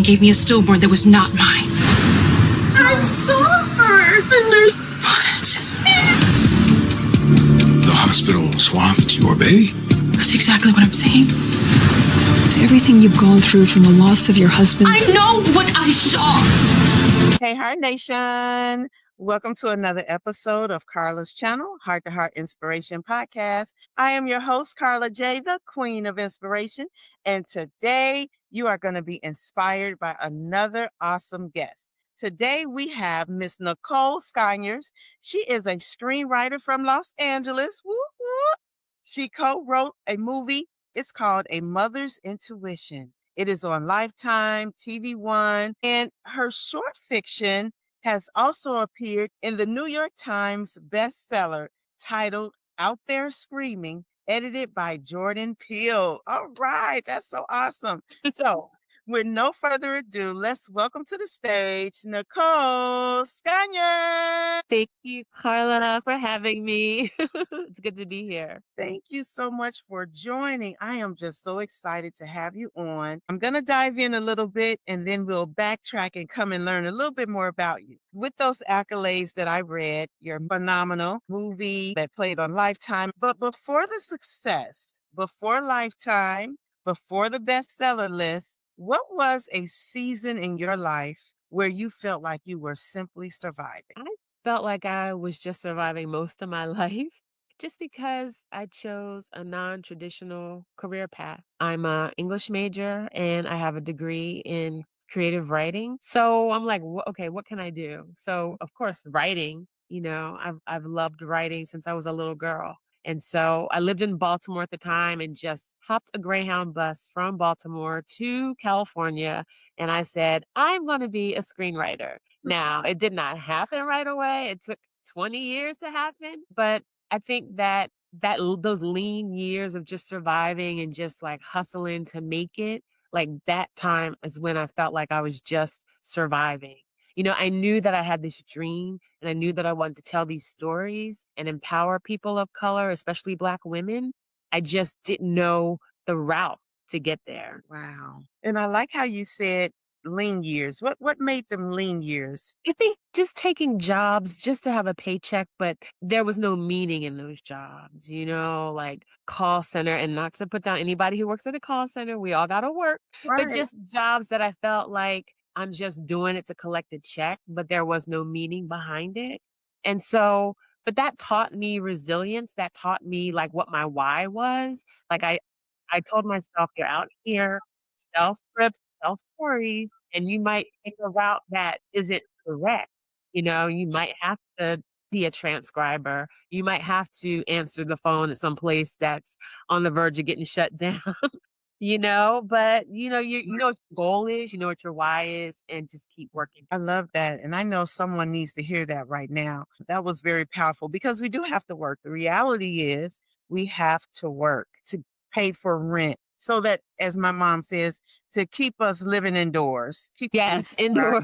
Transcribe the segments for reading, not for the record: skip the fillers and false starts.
gave me a stillborn that was not mine. I saw her. The nurse. What? The hospital swapped your baby? That's exactly what I'm saying. Everything you've gone through from the loss of your husband. I know what I saw. Hey, Heart Nation. Welcome to another episode of Carla's channel, Heart to Heart Inspiration Podcast. I am your host, Carla J, the Queen of Inspiration. And today you are going to be inspired by another awesome guest. Today we have Miss Nicole Sconiers. She is a screenwriter from Los Angeles. Woo woo. She co-wrote a movie. It's called A Mother's Intuition. It is on Lifetime, TV One, and her short fiction has also appeared in the New York Times bestseller titled Out There Screaming, edited by Jordan Peele. All right, that's so awesome. So, with no further ado, let's welcome to the stage Nicole Sconiers. Thank you, Carla, for having me. It's good to be here. Thank you so much for joining. I am just so excited to have you on. I'm going to dive in a little bit and then we'll backtrack and come and learn a little bit more about you. With those accolades that I read, your phenomenal movie that played on Lifetime. But before the success, before Lifetime, before the bestseller list, what was a season in your life where you felt like you were simply surviving? I felt like I was just surviving most of my life just because I chose a non-traditional career path. I'm an English major and I have a degree in creative writing. So I'm like, okay, what can I do? So of course, writing, I've loved writing since I was a little girl. And so I lived in Baltimore at the time and just hopped a Greyhound bus from Baltimore to California. And I said, I'm going to be a screenwriter. Now, it did not happen right away. It took 20 years to happen. But I think that those lean years of just surviving and just like hustling to make it, like that time is when I felt like I was just surviving. I knew that I had this dream and I knew that I wanted to tell these stories and empower people of color, especially Black women. I just didn't know the route to get there. Wow. And I like how you said lean years. What made them lean years? I think just taking jobs just to have a paycheck, but there was no meaning in those jobs, like call center, and not to put down anybody who works at a call center. We all got to work, Right. but just jobs that I felt like I'm just doing it to collect a check, but there was no meaning behind it. And so, but that taught me resilience. That taught me like what my why was. Like I told myself, you're out here, sell scripts, sell stories, and you might take a route that isn't correct. You might have to be a transcriber. You might have to answer the phone at some place that's on the verge of getting shut down. But you know what your goal is, you know what your why is, and just keep working. I love that. And I know someone needs to hear that right now. That was very powerful because we do have to work. The reality is we have to work to pay for rent so that, as my mom says, to keep us living indoors. Yes, indoors.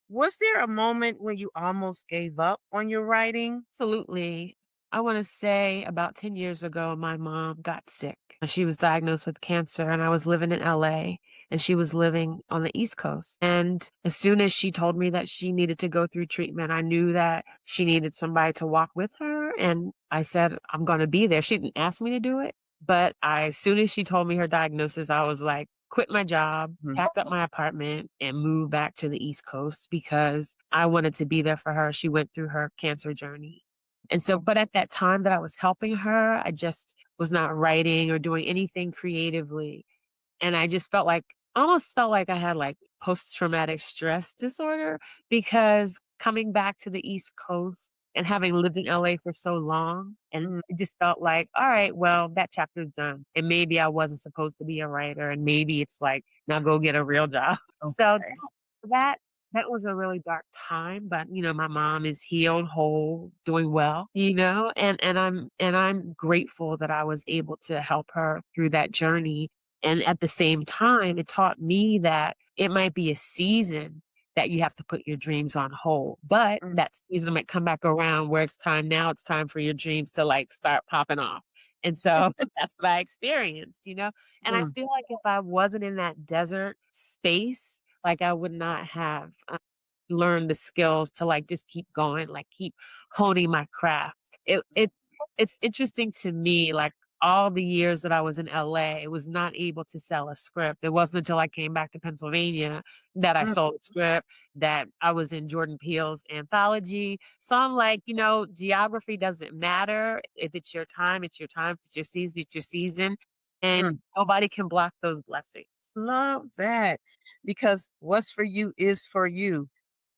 Was there a moment when you almost gave up on your writing? Absolutely. I want to say about 10 years ago, my mom got sick. She was diagnosed with cancer and I was living in LA and she was living on the East Coast. And as soon as she told me that she needed to go through treatment, I knew that she needed somebody to walk with her. And I said, I'm going to be there. She didn't ask me to do it. But as soon as she told me her diagnosis, I was like, quit my job, packed up my apartment, and moved back to the East Coast because I wanted to be there for her. She went through her cancer journey. And so, but at that time that I was helping her, I just was not writing or doing anything creatively. And I just almost felt like I had like post-traumatic stress disorder because coming back to the East Coast and having lived in LA for so long, and it just felt like, all right, well, that chapter's done. And maybe I wasn't supposed to be a writer. And maybe it's like, now go get a real job. Okay. So that was a really dark time, but my mom is healed, whole, doing well, and I'm grateful that I was able to help her through that journey. And at the same time, it taught me that it might be a season that you have to put your dreams on hold, but that season might come back around where it's time for your dreams to like start popping off. And so that's what I experienced, you know? And I Mm, feel like if I wasn't in that desert space, like I would not have learned the skills to like just keep going, like keep honing my craft. It's interesting to me, like all the years that I was in LA, was not able to sell a script. It wasn't until I came back to Pennsylvania that I mm, sold a script, that I was in Jordan Peele's anthology. So I'm like, geography doesn't matter. If it's your time, it's your time. If it's your season, it's your season. mm. And nobody can block those blessings. Love that because what's for you is for you.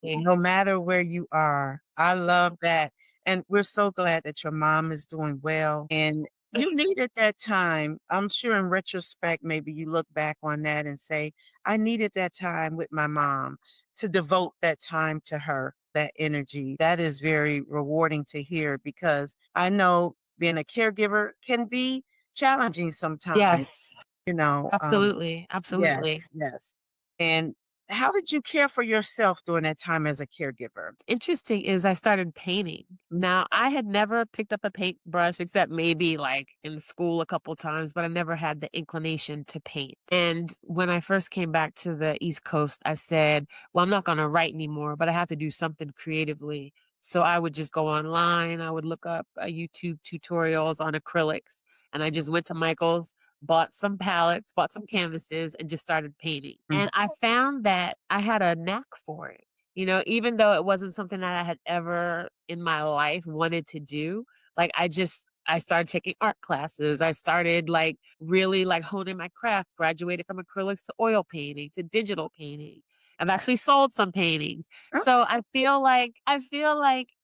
Yeah. No matter where you are. I love that, and we're so glad that your mom is doing well, and you needed that time. I'm sure in retrospect, maybe you look back on that and say, "I needed that time with my mom to devote that time to her, that energy." That is very rewarding to hear because I know being a caregiver can be challenging sometimes, Yes, you know, absolutely, yes, absolutely. yes. And how did you care for yourself during that time as a caregiver? Interesting is I started painting. Now, I had never picked up a paintbrush except maybe like in school a couple times, but I never had the inclination to paint. And when I first came back to the East Coast, I said, well, I'm not going to write anymore, but I have to do something creatively. So I would just go online, I would look up YouTube tutorials on acrylics, and I just went to Michael's, bought some palettes, bought some canvases, and just started painting. Mm, And I found that I had a knack for it. Even though it wasn't something that I had ever in my life wanted to do, like I started taking art classes. I started like really like honing my craft, graduated from acrylics to oil painting to digital painting. I've actually sold some paintings. oh, So I feel like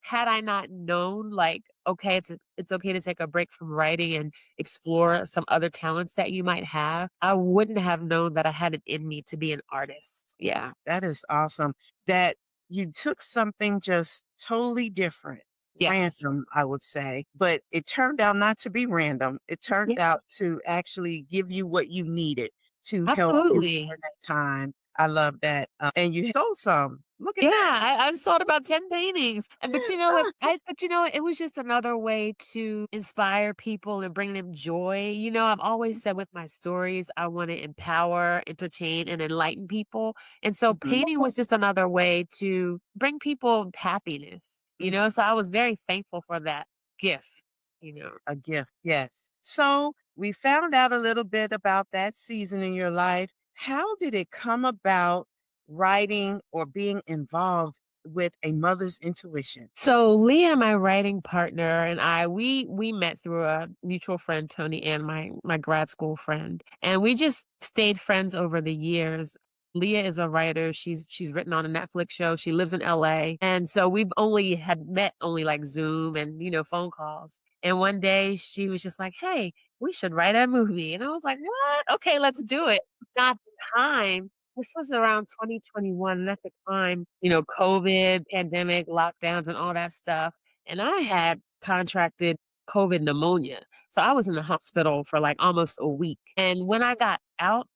had I not known like okay, it's okay to take a break from writing and explore some other talents that you might have, I wouldn't have known that I had it in me to be an artist. Yeah. that is awesome that you took something just totally different, Yes. random, I would say, but it turned out not to be random. It turned Yeah, out to actually give you what you needed to help you absolutely. during that time. I love that. And you sold some. Look at Yeah, that. I've sold about 10 paintings. But you know what? It was just another way to inspire people and bring them joy. I've always said with my stories, I want to empower, entertain, and enlighten people. And so Mhm, painting was just another way to bring people happiness, mhm. So I was very thankful for that gift, you know. A gift, yes. So we found out a little bit about that season in your life. How did it come about writing or being involved with a mother's intuition? So Leah, my writing partner, and we met through a mutual friend, Tony Ann, my grad school friend, and we just stayed friends over the years. Leah is a writer. She's written on a Netflix show. She lives in LA, and so we've only had met only like Zoom and phone calls. And one day she was just like, "Hey, we should write a movie," and I was like, "What? Okay, let's do it." Not the time. This was around 2021, and at the time, COVID, pandemic, lockdowns, and all that stuff, and I had contracted COVID pneumonia, so I was in the hospital for, like, almost a week, and when I got out,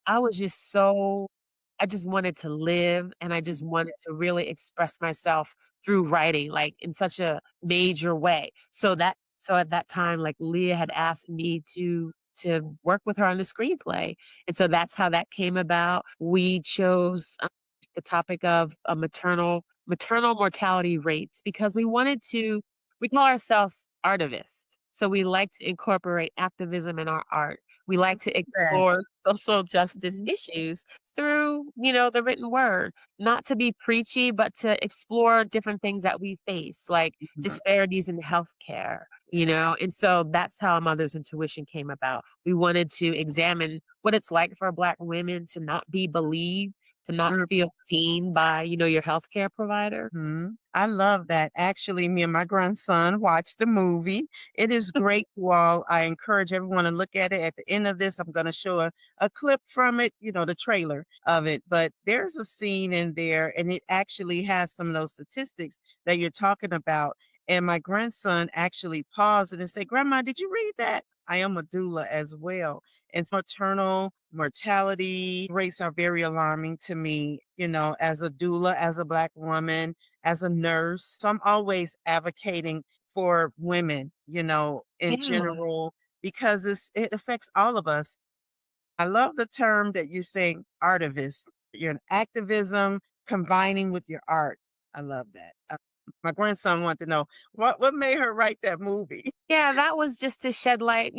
I just wanted to live, and I just wanted to really express myself through writing, like, in such a major way. So at that time, like, Leah had asked me to work with her on the screenplay, and so that's how that came about. We chose, the topic of, maternal mortality rates because we call ourselves artivists, so we like to incorporate activism in our art. We like to That. explore social justice Mhm, issues through, the written word, not to be preachy, but to explore different things that we face, like mhm, disparities in healthcare. And so that's how Mother's Intuition came about. We wanted to examine what it's like for Black women to not be believed, to not feel seen by, your healthcare provider. mhm. I love that. Actually, me and my grandson watched the movie. It is great, you all. I encourage everyone to look at it. At the end of this, I'm going to show a clip from it, the trailer of it. But there's a scene in there, and it actually has some of those statistics that you're talking about. And my grandson actually paused it and said, "Grandma, did you read that?" I am a doula as well. And maternal mortality rates are very alarming to me, as a doula, as a Black woman, as a nurse. So I'm always advocating for women, in Yeah. general. because it affects all of us. I love the term that you're saying, artivist. You're an activism combining with your art. I love that. My grandson wanted to know what made her write that movie. Yeah, that was just to shed light.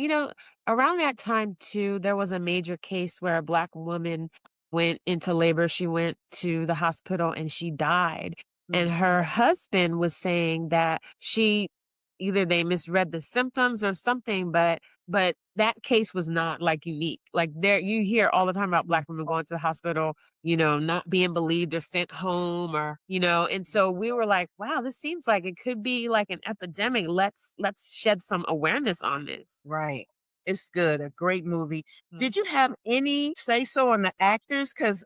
Around that time too, there was a major case where a Black woman went into labor. She went to the hospital and she died. And Mhm. her husband was saying that either they misread the symptoms or something, but that case was not like unique. Like there you hear all the time about Black women going to the hospital, not being believed or sent home and so we were like, wow, this seems like it could be like an epidemic. Let's shed some awareness on this. Right. It's good. A great movie. Mm. Did you have any say so on the actors? Because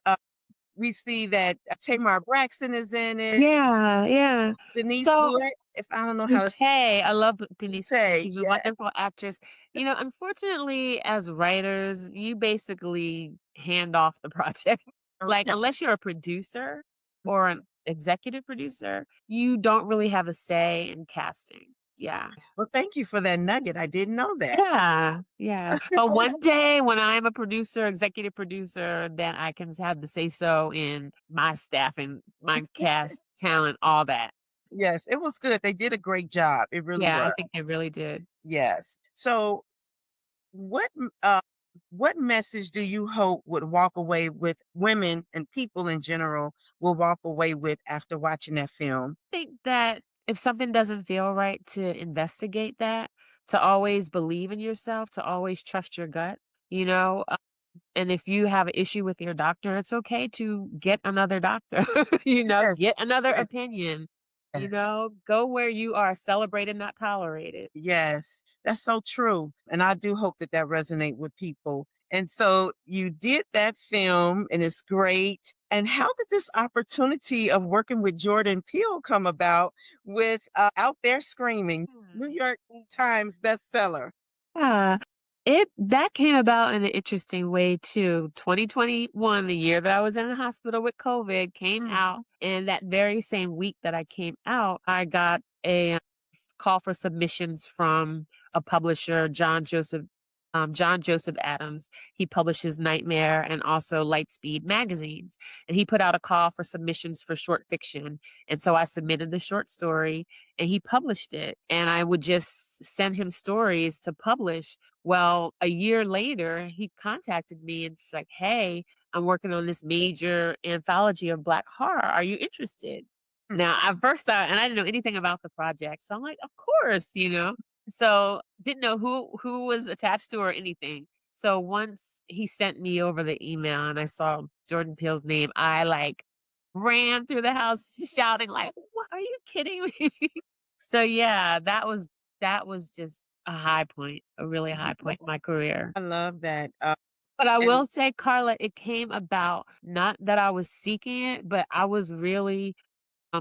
we see that Tamar Braxton is in it. Yeah, yeah. Denise So Blake, if I don't know how to Bouquet, I love Denise Bouquet. say, She's a yeah. wonderful actress. Unfortunately, as writers, you basically hand off the project. Like, Okay. unless you're a producer or an executive producer, you don't really have a say in casting. Yeah. Well, thank you for that nugget. I didn't know that. Yeah, yeah. But one day when I'm a producer, executive producer, then I can have the say so in my staff and my cast, talent, all that. Yes, it was good. They did a great job. It really Yeah, I was. think they really did. Yes. So, what message do you hope would walk away with women and people in general will walk away with after watching that film? Think that if something doesn't feel right, to investigate that, to always believe in yourself, to always trust your gut, you know? And if you have an issue with your doctor, it's okay to get another doctor, Yes, get another yes, opinion, yes. go where you are celebrated, not tolerated. Yes, that's so true. And I do hope that that resonate with people. And so you did that film and it's great. And how did this opportunity of working with Jordan Peele come about with Out There Screaming, New York Times bestseller? Yeah. That came about in an interesting way too. 2021, the year that I was in the hospital with COVID, came Mm. out, and that very same week that I came out, I got a call for submissions from a publisher, John Joseph Adams. He publishes Nightmare and also Lightspeed magazines. And he put out a call for submissions for short fiction. And so I submitted the short story and he published it. And I would just send him stories to publish. Well, a year later, he contacted me and it's like, hey, I'm working on this major anthology of Black horror. Are you interested? Mm. Now, at first, and I didn't know anything about the project, so I'm like, "Of course." So, didn't know who was attached to or anything. So, once he sent me over the email and I saw Jordan Peele's name, I, like, ran through the house shouting like, "What, are you kidding me?" So, yeah, that was just a high point, a really high point in my career. I love that. But I And will say, Carla, it came about not that I was seeking it, but I was really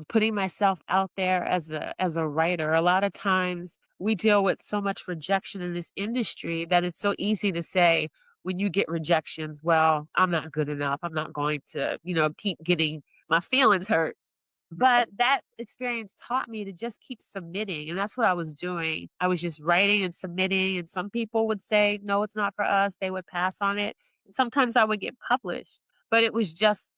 putting myself out there as a writer. A lot of times we deal with so much rejection in this industry that it's so easy to say when you get rejections, well, I'm not good enough. I'm not going to, keep getting my feelings hurt. But that experience taught me to just keep submitting. And that's what I was doing. I was just writing and submitting. And some people would say, no, it's not for us. They would pass on it. And sometimes I would get published. But it was just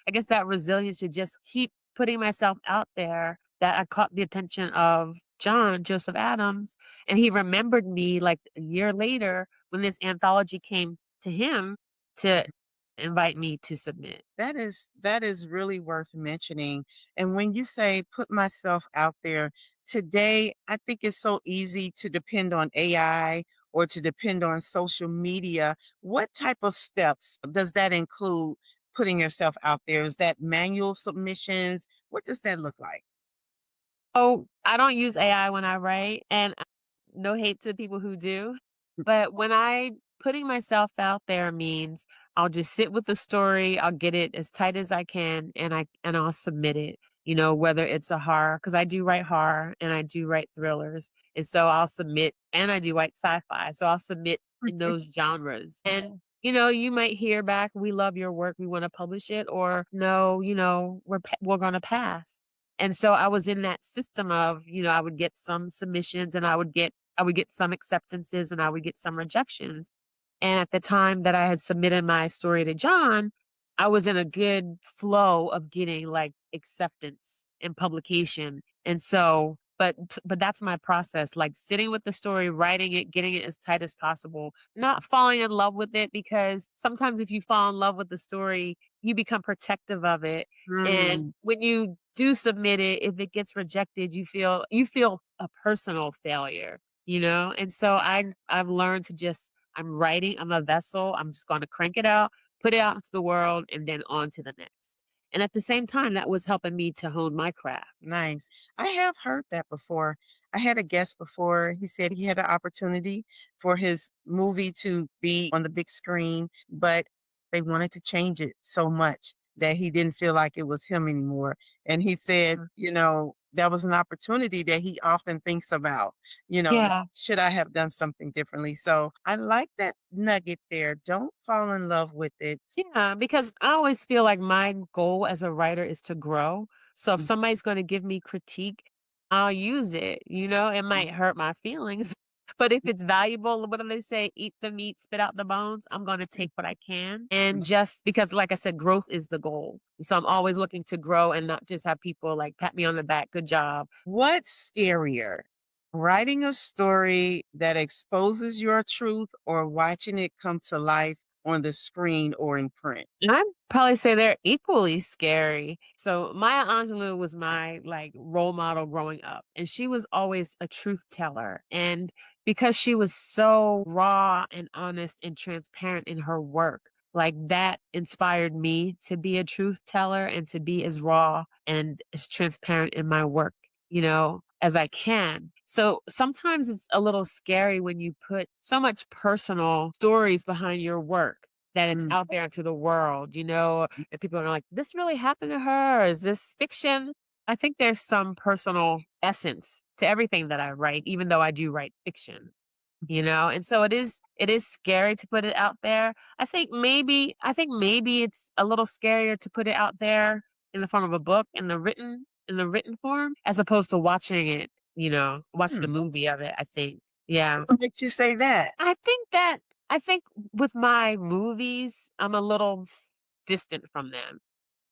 I guess that resilience to just keep putting myself out there, that I caught the attention of John Joseph Adams, and he remembered me like a year later when this anthology came to him to invite me to submit. that is really worth mentioning. And when you say put myself out there, today I think it's so easy to depend on AI or to depend on social media. What type of steps does that include, putting yourself out there? Is that manual submissions? What does that look like? Oh, I don't use AI when I write, and no hate to people who do, but when I putting myself out there means I'll just sit with the story, I'll get it as tight as I can, and I'll submit it. Whether it's a horror, because I do write horror and I do write thrillers, and so I'll submit, and I do write sci-fi, so I'll submit in those genres. And you might hear back, "We love your work, we want to publish it," or "No, we're gonna pass." And so I was in that system of, I would get some submissions and I would get I would get some acceptances and I would get some rejections. And at the time that I had submitted my story to John, I was in a good flow of getting like acceptance and publication. And so, but that's my process, like sitting with the story, writing it, getting it as tight as possible, not falling in love with it, because sometimes if you fall in love with the story, you become protective of it. And Mm. when you do submit it, if it gets rejected, you feel a personal failure, you know? And so I've learned to just I'm writing, I'm a vessel, I'm just gonna crank it out, put it out into the world, and then on to the next. And at the same time, that was helping me to hone my craft. Nice. I have heard that before. I had a guest before. He said he had an opportunity for his movie to be on the big screen, but they wanted to change it so much that he didn't feel like it was him anymore. And he said, Mm. that was an opportunity that he often thinks about, Yeah. should I have done something differently? So I like that nugget there. Don't fall in love with it. Yeah, because I always feel like my goal as a writer is to grow. So if somebody's going to give me critique, I'll use it. You know, it might hurt my feelings, but if it's valuable, what do they say? Eat the meat, spit out the bones. I'm going to take what I can. And just because, like I said, growth is the goal. So I'm always looking to grow and not just have people like pat me on the back. Good job. What's scarier, writing a story that exposes your truth or watching it come to life on the screen or in print? And I'd probably say they're equally scary. So Maya Angelou was my like role model growing up, and she was always a truth teller. And because she was so raw and honest and transparent in her work, like that inspired me to be a truth teller and to be as raw and as transparent in my work, as I can. So sometimes it's a little scary when you put so much personal stories behind your work that it's Mm. out there into the world, and people are like, "This really happened to her? Or is this fiction?" I think there's some personal essence to everything that I write, even though I do write fiction, and so it is scary to put it out there. I think maybe it's a little scarier to put it out there in the form of a book in the written form as opposed to watching it, watching the Hmm. movie of it, I think. Yeah. What makes you say that? I think with my movies, I'm a little distant from them,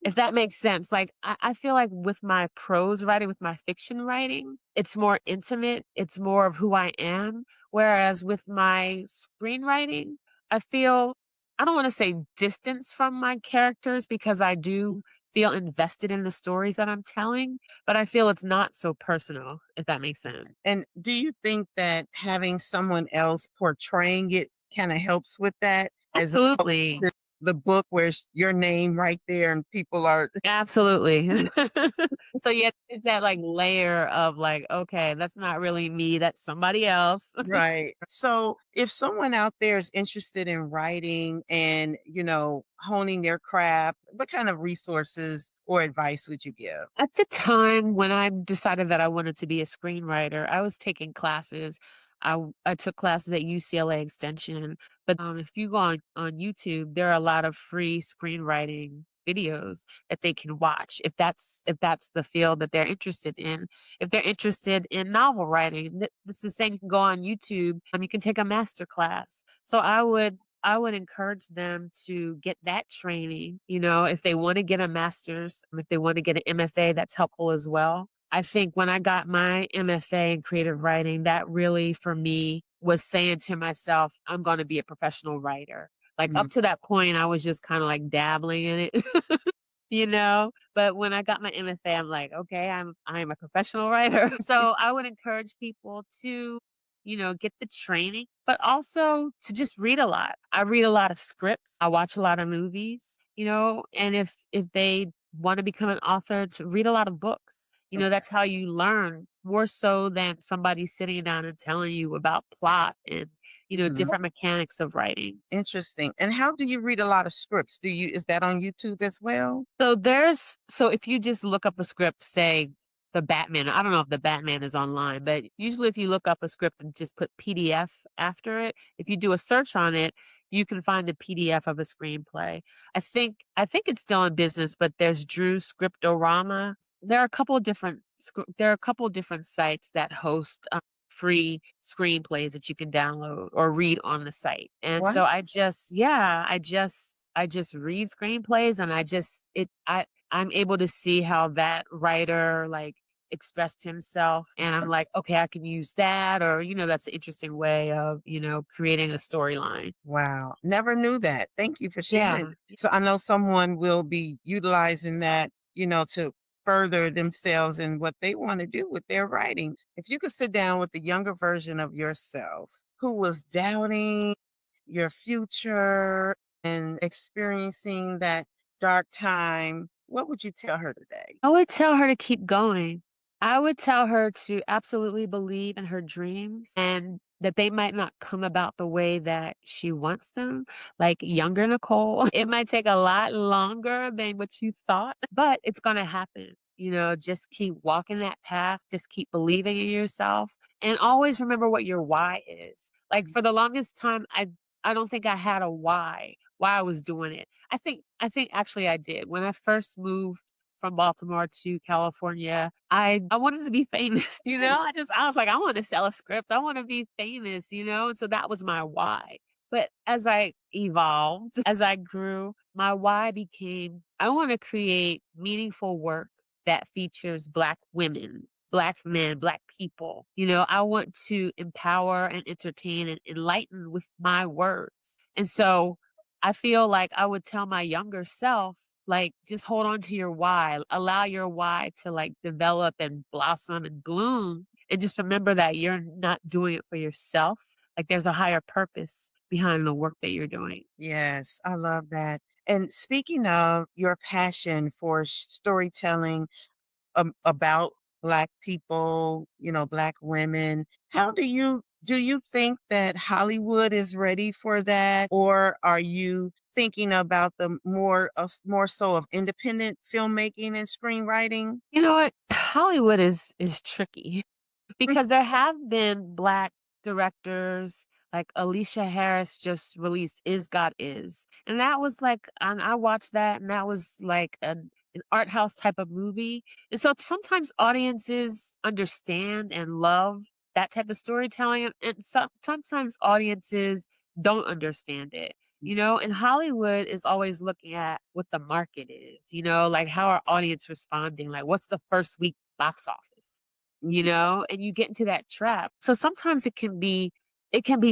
if that makes sense. Like, I feel like with my prose writing, with my fiction writing, it's more intimate. It's more of who I am. Whereas with my screenwriting, I feel, I don't want to say distance from my characters because I do feel invested in the stories that I'm telling, but I feel it's not so personal, if that makes sense. And do you think that having someone else portraying it kind of helps with that as opposed Absolutely. to the book where it's your name right there and people are Absolutely. So, yeah, there's that, like, layer of, like, "Okay, that's not really me, that's somebody else." right. So if someone out there is interested in writing and, honing their craft, what kind of resources or advice would you give? At the time when I decided that I wanted to be a screenwriter, I was taking classes. I took classes at UCLA Extension, but, if you go on YouTube, there are a lot of free screenwriting videos that they can watch if that's the field that they're interested in. If they're interested in novel writing, this is the same. You can go on YouTube, you can take a master class. So I would encourage them to get that training, if they want to get a master's, if they want to get an MFA, that's helpful as well. I think when I got my MFA in creative writing, that really for me was saying to myself, I'm going to be a professional writer. Like Mhm. up to that point, I was just kind of like dabbling in it. But when I got my MFA, I'm like, okay, I'm a professional writer. So I would encourage people to, get the training, but also to just read a lot. I read a lot of scripts. I watch a lot of movies, and if they want to become an author, to read a lot of books. That's how you learn more so than somebody sitting down and telling you about plot and, Mhm. different mechanics of writing. Interesting. And how do you read a lot of scripts? Is that on YouTube as well? So if you just look up a script, say the Batman, I don't know if the Batman is online, but usually if you look up a script and just put PDF after it, if you do a search on it, you can find a PDF of a screenplay. I think it's still in business, but there's Drew Scriptorama. There are a couple of different sites that host free screenplays that you can download or read on the site. And What? so I just read screenplays, and I'm able to see how that writer like expressed himself, and I'm like, okay, I can use that, or that's an interesting way of creating a storyline. Wow. Never knew that. Thank you for sharing. Yeah. So I know someone will be utilizing that, to further themselves in what they want to do with their writing. If you could sit down with the younger version of yourself who was doubting your future and experiencing that dark time, what would you tell her today? I would tell her to keep going. I would tell her to absolutely believe in her dreams, and that they might not come about the way that she wants them. Like younger Nicole, it might take a lot longer than what you thought, but it's going to happen. Just keep walking that path, just keep believing in yourself, and always remember what your why is. Like for the longest time, I don't think I had a why I was doing it. I think actually I did. When I first moved from Baltimore to California, I wanted to be famous, I was like, I want to sell a script. I want to be famous. And so that was my why. But as I evolved, as I grew, my why became I want to create meaningful work that features Black women, Black men, Black people. I want to empower and entertain and enlighten with my words. And so I feel like I would tell my younger self, like, just hold on to your why. Allow your why to like develop and blossom and bloom. And just remember that you're not doing it for yourself. Like there's a higher purpose behind the work that you're doing. Yes, I love that. And speaking of your passion for storytelling, about Black people, Black women. How do you think that Hollywood is ready for that, or are you thinking about the more so of independent filmmaking and screenwriting? You know what? Hollywood is tricky. Because there have been Black directors, like Alicia Harris just released Is God Is. And that was like, and I watched that, and that was like an art house type of movie. And so sometimes audiences understand and love that type of storytelling, and sometimes audiences don't understand it. And Hollywood is always looking at what the market is, like how our audience responding, like what's the first week box office? And you get into that trap. So sometimes it can be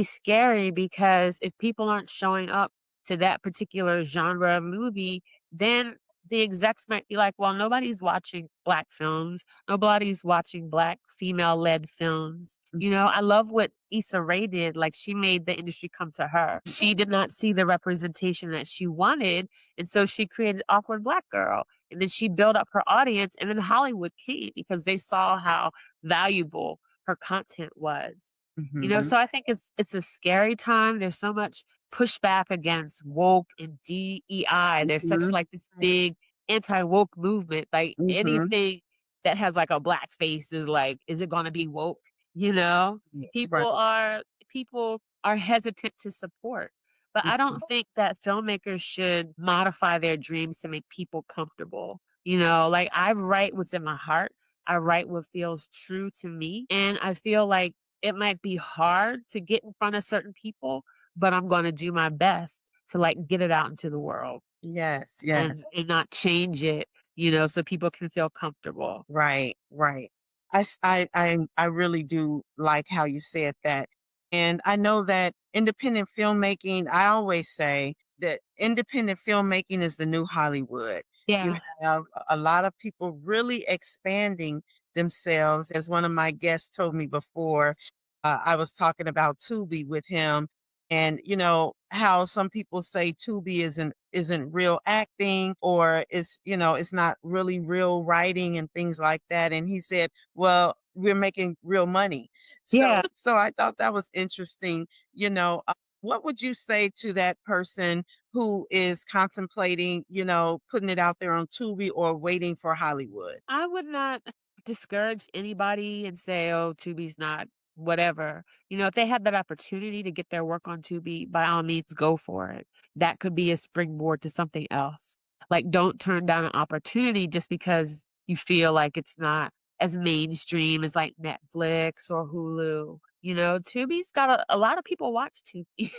scary, because if people aren't showing up to that particular genre of movie, then the execs might be like, well, nobody's watching Black films. Nobody's watching Black female-led films. I love what Issa Rae did. Like, she made the industry come to her. She did not see the representation that she wanted, and so she created Awkward Black Girl. And then she built up her audience, and then Hollywood came because they saw how valuable her content was. Mhm. So I think it's a scary time. There's so much pushback against woke and DEI. There's such Mhm. like this big anti-woke movement. Like Mhm. anything that has like a black face is like, is it gonna be woke? You know? Right. People are hesitant to support. But I don't think that filmmakers should modify their dreams to make people comfortable. Like I write what's in my heart. I write what feels true to me. And I feel like it might be hard to get in front of certain people, but I'm going to do my best to like get it out into the world Yes, and yes. and not change it, so people can feel comfortable. Right, right. I really do like how you said that. And I know that independent filmmaking, I always say that independent filmmaking is the new Hollywood. You Yeah. have a lot of people really expanding themselves. As one of my guests told me before, I was talking about Tubi with him, and how some people say Tubi isn't real acting, or it's not really real writing and things like that. And he said, well, we're making real money. Yeah. So I thought that was interesting. What would you say to that person who is contemplating, putting it out there on Tubi or waiting for Hollywood? I would not discourage anybody and say, "Oh, Tubi's not whatever." If they have that opportunity to get their work on Tubi, by all means, go for it. That could be a springboard to something else. Like, don't turn down an opportunity just because you feel like it's not as mainstream as like Netflix or Hulu. You know, Tubi's got a lot of people watch Tubi,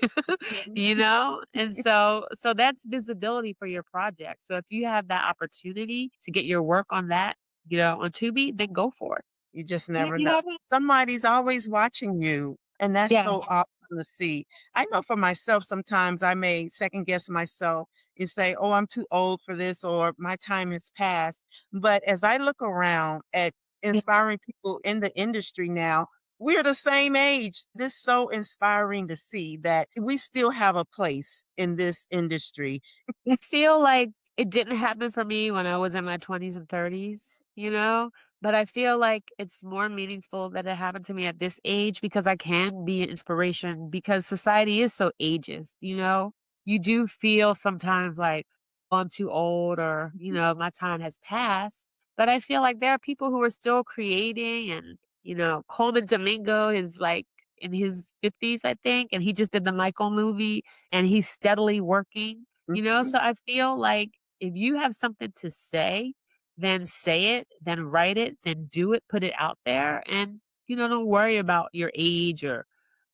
you know? And so that's visibility for your project. So if you have that opportunity to get your work on that, you know, on Tubi, then go for it. You just Yeah, never you know. know what I mean? Somebody's always watching you, and that's so Yes. awesome to see. I know for myself, sometimes I may second guess myself and say, "Oh, I'm too old for this," or "My time has passed." But as I look around at Yeah. inspiring people in the industry now, we're the same age. This is so inspiring to see that we still have a place in this industry. I feel like it didn't happen for me when I was in my 20s and 30s, you know? But I feel like it's more meaningful that it happened to me at this age because I can be an inspiration because society is so ageist, you know? You do feel sometimes like, oh, I'm too old or, you know, my time has passed. But I feel like there are people who are still creating and, you know, Coleman Domingo is like in his 50s, I think, and he just did the Michael movie and he's steadily working, you know? Mhm. So I feel like if you have something to say it, then write it, then do it, put it out there, and, you know, don't worry about your age or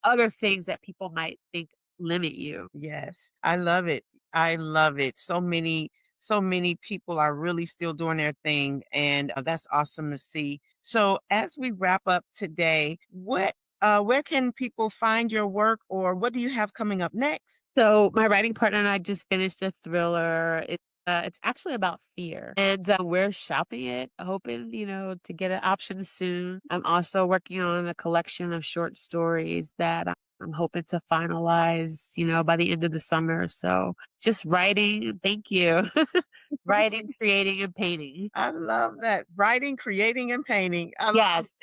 other things that people might think limit you. Yes, I love it. I love it. So many people are really still doing their thing, and that's awesome to see. So, as we wrap up today, where can people find your work, or what do you have coming up next? So my writing partner and I just finished a thriller. It's actually about fear, and we're shopping it, hoping you know to get an option soon. I'm also working on a collection of short stories that I'm hoping to finalize, you know, by the end of the summer. So just writing. Thank you. Writing, creating, and painting. I love that. Writing, creating, and painting. I love. Yes.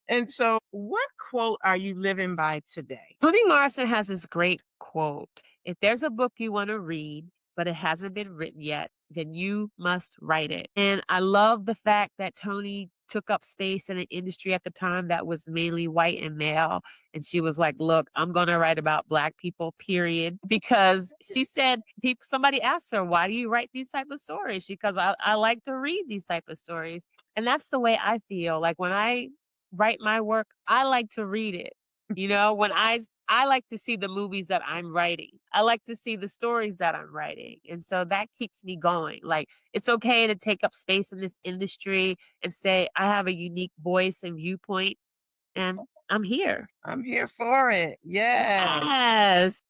And so, what quote are you living by today? Toni Morrison has this great quote. If there's a book you want to read, but it hasn't been written yet, then you must write it. And I love the fact that Toni took up space in an industry at the time that was mainly white and male. And she was like, look, I'm going to write about Black people, period. Because she said, somebody asked her, why do you write these type of stories? Because I like to read these type of stories. And that's the way I feel. Like when I write my work, I like to read it. You know, when I like to see the movies that I'm writing. I like to see the stories that I'm writing. And so that keeps me going. Like it's okay to take up space in this industry and say I have a unique voice and viewpoint and I'm here. I'm here for it. Yes. Yes.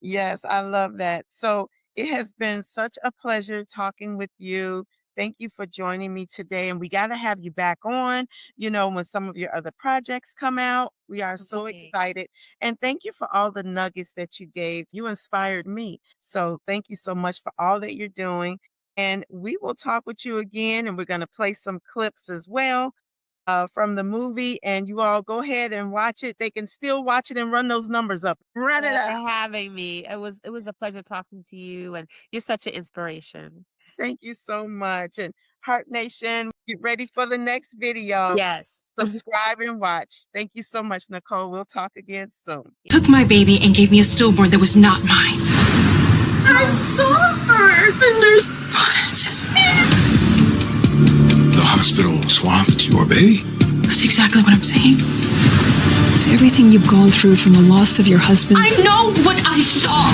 Yes, I love that. So it has been such a pleasure talking with you. Thank you for joining me today. And we got to have you back on, you know, when some of your other projects come out. We are so Okay. excited. And thank you for all the nuggets that you gave. You inspired me. So thank you so much for all that you're doing. And we will talk with you again. And we're going to play some clips as well from the movie, and you all go ahead and watch it. They can still watch it and run those numbers up. Run it For up. having me. It was a pleasure talking to you and you're such an inspiration. Thank you so much. And Heart Nation, get ready for the next video. Yes. Subscribe and watch. Thank you so much, Nicole. We'll talk again soon. Took my baby and gave me a stillborn that was not mine. I saw her. The nurse. The hospital swapped your baby? That's exactly what I'm saying. Everything you've gone through from the loss of your husband. I know what I saw.